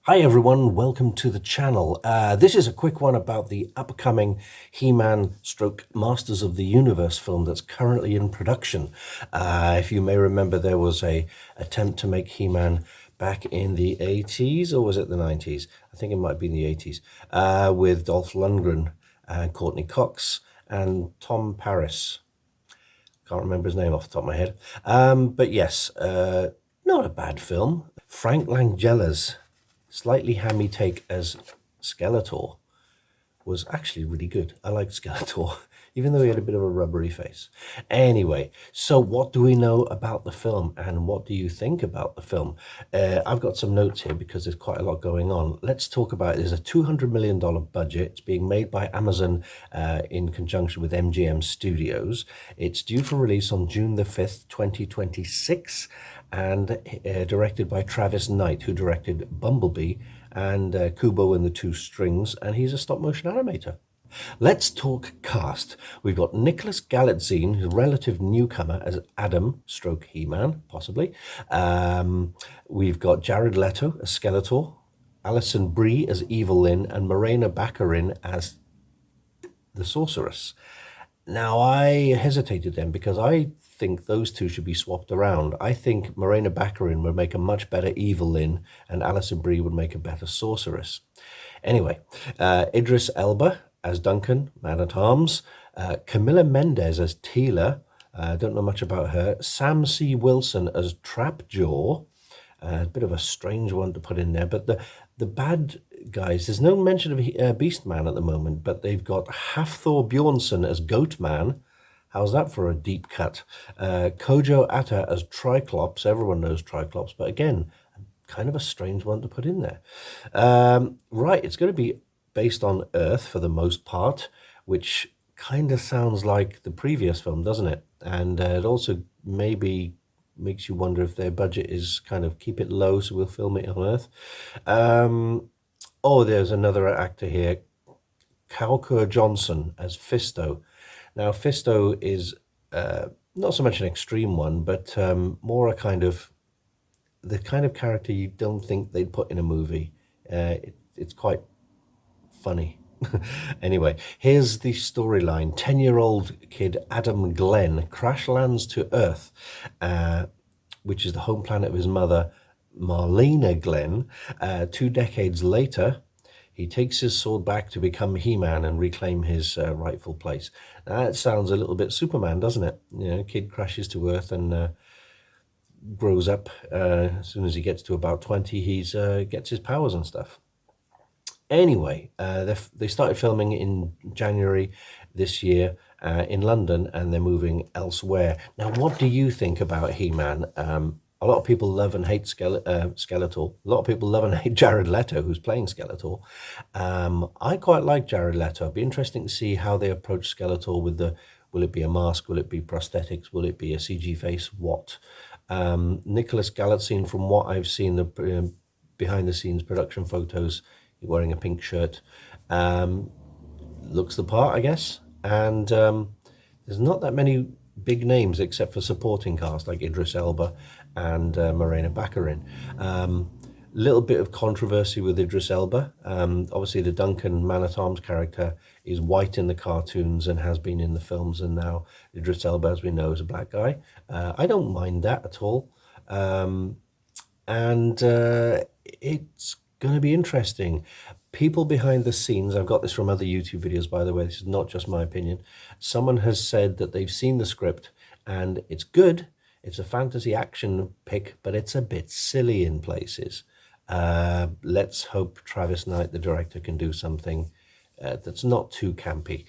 Hi everyone, welcome to the channel. This is a quick one about the upcoming He-Man stroke Masters of the Universe film that's currently in production. If you may remember, there was a attempt to make He-Man back in the 80s, or was it the 90s? I think it might be in the 80s, with Dolph Lundgren and Courtney Cox and Tom Paris. Can't remember his name off the top of my head. But yes, not a bad film. Frank Langella's slightly hammy take as Skeletor was actually really good. I liked Skeletor, even though he had a bit of a rubbery face. Anyway, so what do we know about the film and what do you think about the film? I've got some notes here because there's quite a lot going on. Let's talk about it. There's a $200 million budget. It's being made by Amazon in conjunction with MGM Studios. It's due for release on June the 5th, 2026, and directed by Travis Knight, who directed Bumblebee and Kubo and the Two Strings, and he's a stop-motion animator. Let's talk cast. We've got Nicholas Galitzine, who's a relative newcomer as Adam stroke He-Man, possibly. We've got Jared Leto as Skeletor, Alison Brie as Evil Lyn, and Morena Baccarin as the Sorceress. Now, I hesitated then because I think those two should be swapped around. I think Morena Baccarin would make a much better Evil Lyn and Alison Brie would make a better Sorceress. Anyway, Idris Elba as Duncan, Man-at-Arms, Camila Mendes as Teela, don't know much about her, Sam C. Wilson as Trapjaw, a bit of a strange one to put in there, but the bad guys, there's no mention of Beastman at the moment, but they've got Hafthor Bjornsson as Goatman. How's that for a deep cut? Kojo Atta as Triclops. Everyone knows Triclops, but again, kind of a strange one to put in there. Right, it's going to be based on Earth for the most part, which kind of sounds like the previous film, doesn't it? And it also maybe makes you wonder if their budget is kind of keep it low, so we'll film it on Earth. Oh, there's another actor here, Kalkur Johnson as Fisto. Now, Fisto is not so much an extreme one, but more a kind of the kind of character you don't think they'd put in a movie. It's quite funny. Anyway, here's the storyline. 10-year-old kid Adam Glenn crash lands to Earth, which is the home planet of his mother, Marlena Glenn. 2 decades later, he takes his sword back to become He-Man and reclaim his rightful place. Now, that sounds a little bit Superman, doesn't it? You know, kid crashes to Earth and grows up. As soon as he gets to about 20, he's gets his powers and stuff. Anyway, they started filming in January this year in London, and they're moving elsewhere. Now, what do you think about He-Man? A lot of people love and hate Skeletor. A lot of people love and hate Jared Leto, who's playing Skeletor. I quite like Jared Leto. It'd be interesting to see how they approach Skeletor with the, will it be a mask? Will it be prosthetics? Will it be a CG face? What? Nicholas Galitzine, from what I've seen, the behind-the-scenes production photos, he's wearing a pink shirt. Looks the part, I guess. And there's not that many big names except for supporting cast like Idris Elba and Morena Baccarin. Little bit of controversy with Idris Elba. Obviously, the Duncan Man-at-Arms character is white in the cartoons and has been in the films, and now Idris Elba, as we know, is a black guy. I don't mind that at all. It's going to be interesting. People behind the scenes, I've got this from other YouTube videos, by the way, this is not just my opinion. Someone has said that they've seen the script and it's good. It's a fantasy action pick, but it's a bit silly in places. Let's hope Travis Knight, the director, can do something that's not too campy.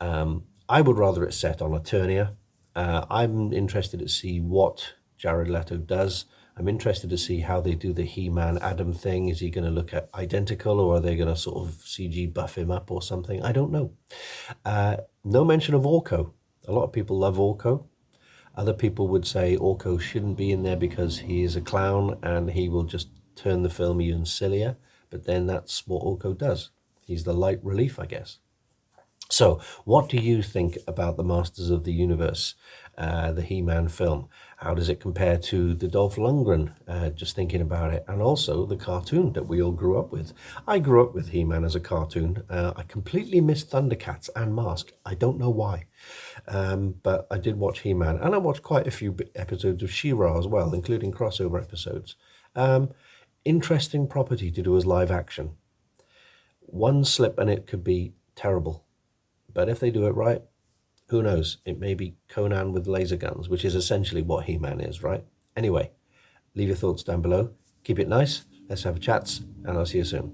I would rather it set on Eternia. I'm interested to see what Jared Leto does. I'm interested to see how they do the He-Man Adam thing. Is he going to look at identical, or are they going to sort of CG buff him up or something? I don't know. No mention of Orko. A lot of people love Orko. Other people would say Orko shouldn't be in there because he is a clown and he will just turn the film even sillier. But then that's what Orko does. He's the light relief, I guess. So, what do you think about the Masters of the Universe, the He-Man film? How does it compare to the Dolph Lundgren, just thinking about it, and also the cartoon that we all grew up with? I grew up with He-Man as a cartoon. I completely missed Thundercats and Mask. I don't know why. But I did watch He-Man, and I watched quite a few episodes of She-Ra as well, including crossover episodes. Interesting property to do as live action. One slip and it could be terrible. But if they do it right, who knows? It may be Conan with laser guns, which is essentially what He-Man is, right? Anyway, leave your thoughts down below. Keep it nice. Let's have chats, and I'll see you soon.